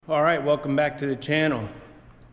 All right, welcome back to the channel.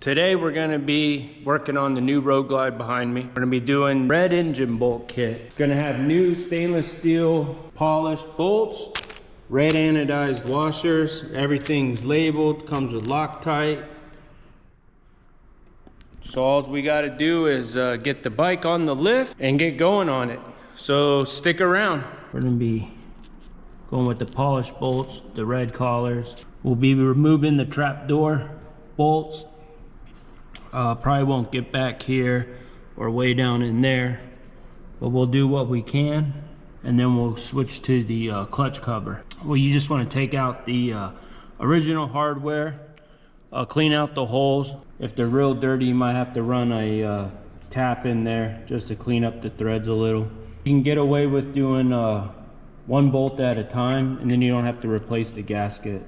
Today we're gonna be working on the new Road Glide behind me. We're gonna be doing red engine bolt kit. It's gonna have new stainless steel polished bolts, red anodized washers, everything's labeled, comes with Loctite. So all we gotta do is get the bike on the lift and get going on it. So stick around. We're gonna be going with the polished bolts, the red collars. We'll be removing the trapdoor bolts. Probably won't get back here or way down in there, but we'll do what we can, and then we'll switch to the clutch cover. Well, you just want to take out the original hardware, clean out the holes. If they're real dirty, you might have to run a tap in there just to clean up the threads a little. You can get away with doing one bolt at a time, and then you don't have to replace the gasket.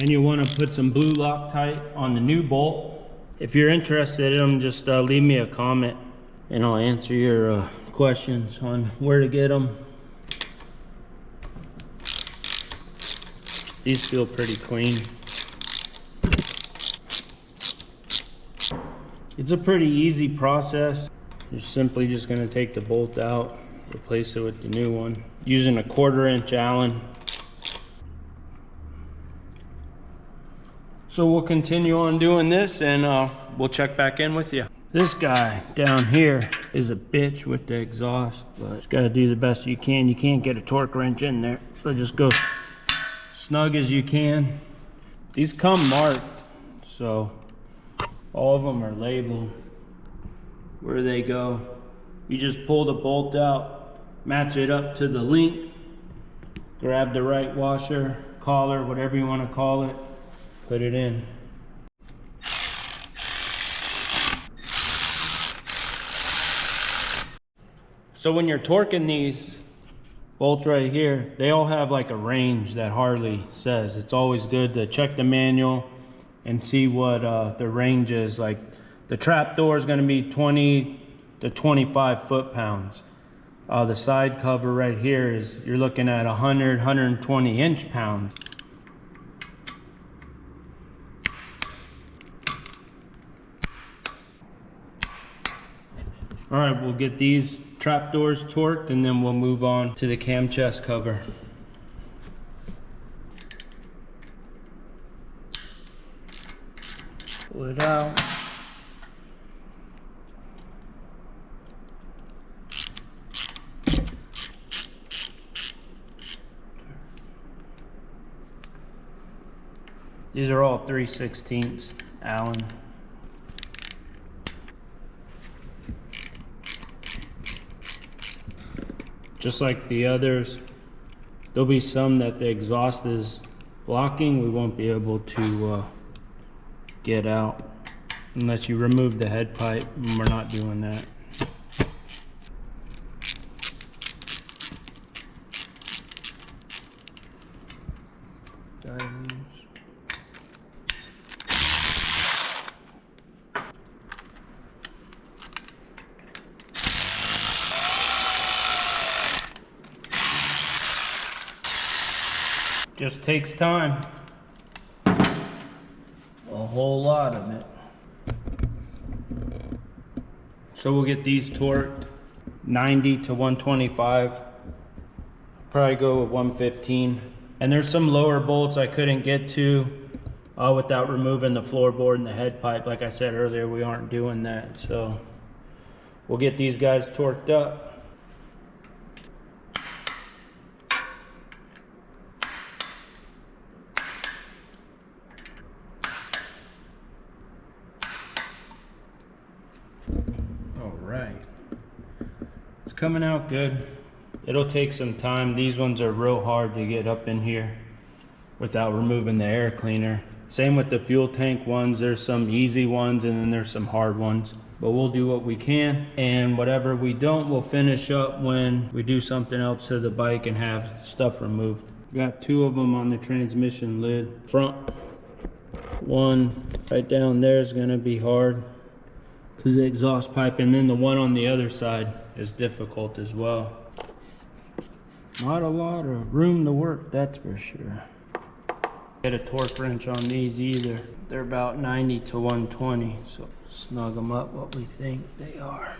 And you want to put some blue Loctite on the new bolt. If you're interested in them, just leave me a comment and I'll answer your questions on where to get them. These feel pretty clean. It's a pretty easy process. You're simply just going to take the bolt out, replace it with the new one, using a 1/4 inch Allen. So we'll continue on doing this, and we'll check back in with you. This guy down here is a bitch with the exhaust, but just gotta do the best you can. You can't get a torque wrench in there, so just go snug as you can. These come marked, so all of them are labeled where they go. You just pull the bolt out, match it up to the length, grab the right washer, collar, whatever you want to call it, put it in. So when you're torquing these bolts right here, they all have like a range that Harley says. It's always good to check the manual and see what the range is. Like the trapdoor is going to be 20 to 25 foot-pounds. The side cover right here is, you're looking at 100, 120 inch-pounds. All right, we'll get these trapdoors torqued and then we'll move on to the Camchest cover. Pull it out. These are all 3/16 Allen. Just like the others, there'll be some that the exhaust is blocking. We won't be able to get out unless you remove the head pipe, and we're not doing that. Just takes time, a whole lot of it. So we'll get these torqued 90 to 125, probably go with 115. And there's some lower bolts I couldn't get to without removing the floorboard and the head pipe. Like I said earlier, we aren't doing that. So we'll get these guys torqued up. Coming out good. It'll take some time. These ones are real hard to get up in here without removing the air cleaner. Same with the fuel tank ones. There's some easy ones and then there's some hard ones, but we'll do what we can, and whatever we don't, we'll finish up when we do something else to the bike and have stuff removed. Got 2 of them on the transmission lid. Front one right down there is going to be hard because the exhaust pipe, and then the one on the other side is difficult as well. Not a lot of room to work, that's for sure. Get a torque wrench on these either. They're about 90 to 120, so snug them up what we think they are.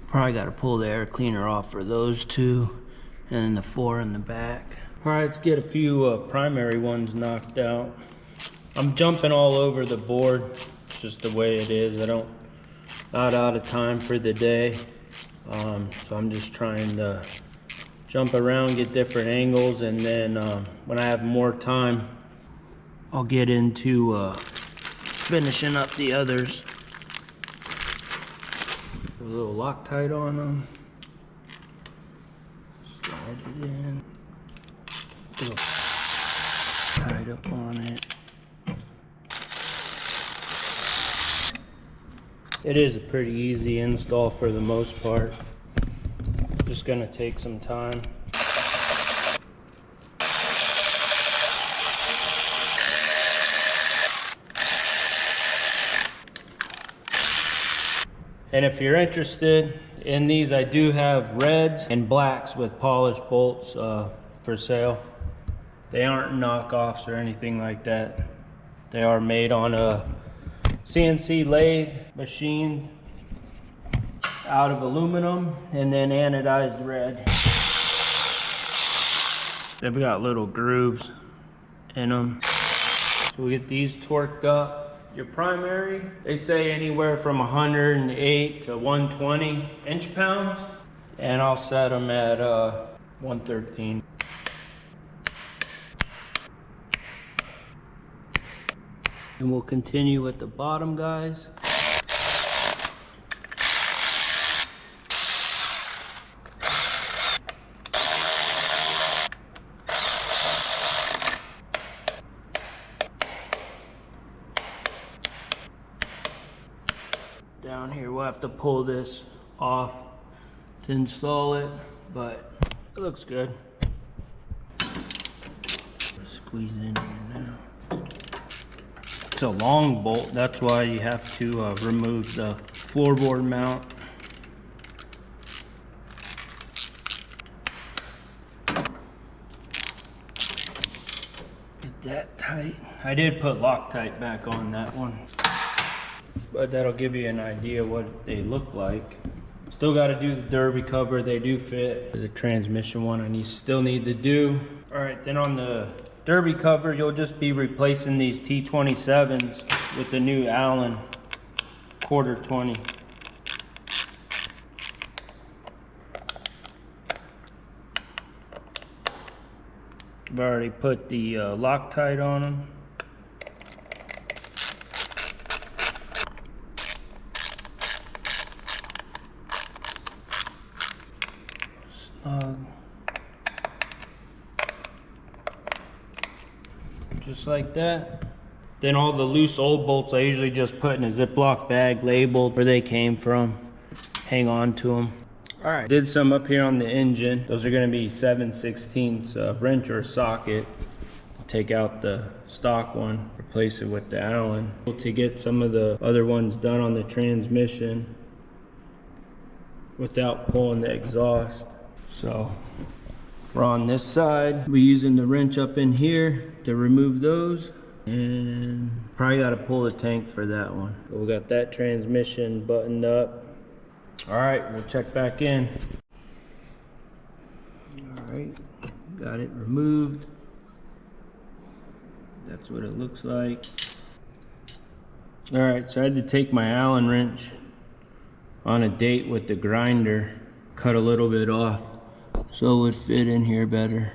Probably got to pull the air cleaner off for those two, and then the 4 in the back. All right, let's get a few primary ones knocked out. I'm jumping all over the board. It's just the way it is. Not out of time for the day. So I'm just trying to jump around, get different angles, and then when I have more time, I'll get into finishing up the others. Put a little Loctite on them. Slide it in. Tied up on it. It is a pretty easy install for the most part. Just gonna take some time. And if you're interested in these, I do have reds and blacks with polished bolts for sale. They aren't knockoffs or anything like that. They are made on a CNC lathe machine out of aluminum and then anodized red. They've got little grooves in them. So we get these torqued up. Your primary, they say anywhere from 108 to 120 inch-pounds, and I'll set them at 113. And we'll continue with the bottom guys. Down here, we'll have to pull this off to install it, but it looks good. Squeeze it in here now. It's a long bolt, that's why you have to remove the floorboard mount. Get that tight. I did put Loctite back on that one, but that'll give you an idea what they look like. Still got to do the derby cover. They do fit. The transmission one I still need to do. All right, then on the derby cover, you'll just be replacing these T27s with the new Allen quarter 20. I've already put the Loctite on them. Just like that. Then all the loose old bolts I usually just put in a Ziploc bag labeled where they came from. Hang on to them. All right, did some up here on the engine. Those are gonna be 7/16 wrench or socket. Take out the stock one, replace it with the Allen. To get some of the other ones done on the transmission without pulling the exhaust. So we're on this side. We're using the wrench up in here to remove those, and probably got to pull the tank for that one. But we got that transmission buttoned up. All right, we'll check back in. All right, got it removed. That's what it looks like. All right, so I had to take my Allen wrench on a date with the grinder, cut a little bit off so it would fit in here better.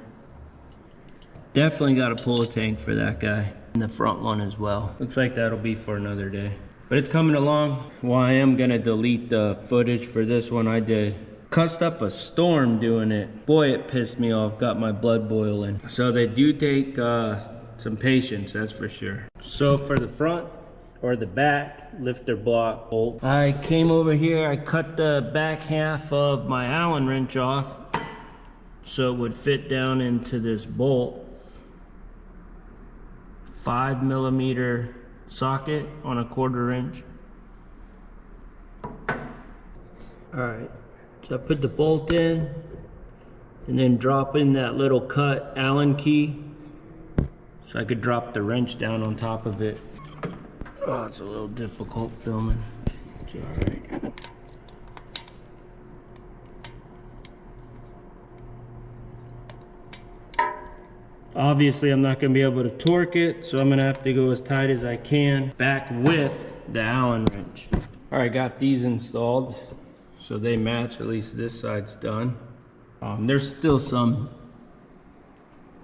Definitely got to pull a tank for that guy, and the front one as well. Looks like that'll be for another day, but it's coming along. Well, I am gonna delete the footage for this one. I did cussed up a storm doing it. Boy, it pissed me off, got my blood boiling. So they do take some patience, that's for sure. So for the front or the back lifter block bolt, I came over here, I cut the back half of my Allen wrench off so it would fit down into this bolt. 5mm socket on a 1/4 inch. Alright, so I put the bolt in and then drop in that little cut Allen key so I could drop the wrench down on top of it. Oh, it's a little difficult filming. It's alright. Obviously, I'm not going to be able to torque it, so I'm going to have to go as tight as I can back with the Allen wrench. Alright, got these installed so they match, at least this side's done. There's still some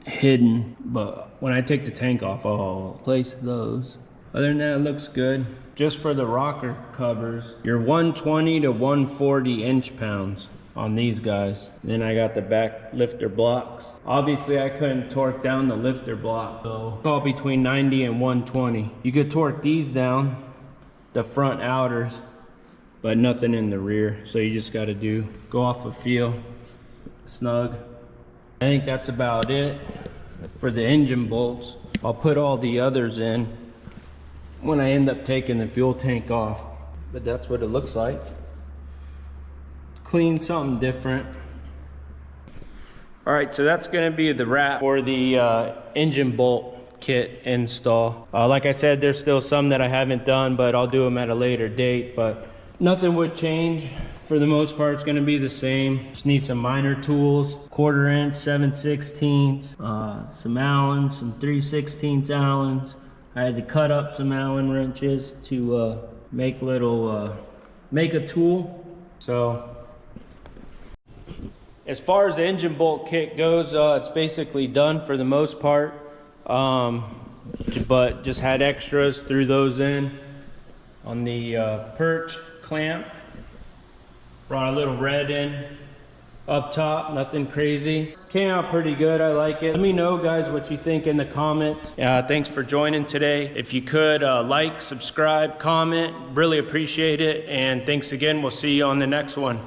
hidden, but when I take the tank off, I'll place those. Other than that, it looks good. Just for the rocker covers, you're 120 to 140 inch-pounds on these guys. Then I got the back lifter blocks. Obviously, I couldn't torque down the lifter block, so it's all between 90 and 120. You could torque these down, the front outers, but nothing in the rear. So you just got to go off of feel, snug. I think that's about it for the engine bolts. I'll put all the others in when I end up taking the fuel tank off, but that's what it looks like. Clean, something different. All right, so that's gonna be the wrap for the engine bolt kit install. Like I said, there's still some that I haven't done, but I'll do them at a later date, but nothing would change. For the most part, it's gonna be the same. Just need some minor tools, 1/4 inch, 7/16, some Allens, some 3/16 Allens. I had to cut up some Allen wrenches to make a tool. So as far as the engine bolt kit goes, it's basically done for the most part, but just had extras, threw those in on the perch clamp. Brought a little red in up top, nothing crazy. Came out pretty good, I like it. Let me know, guys, what you think in the comments. Thanks for joining today. If you could like, subscribe, comment, really appreciate it. And thanks again, we'll see you on the next one.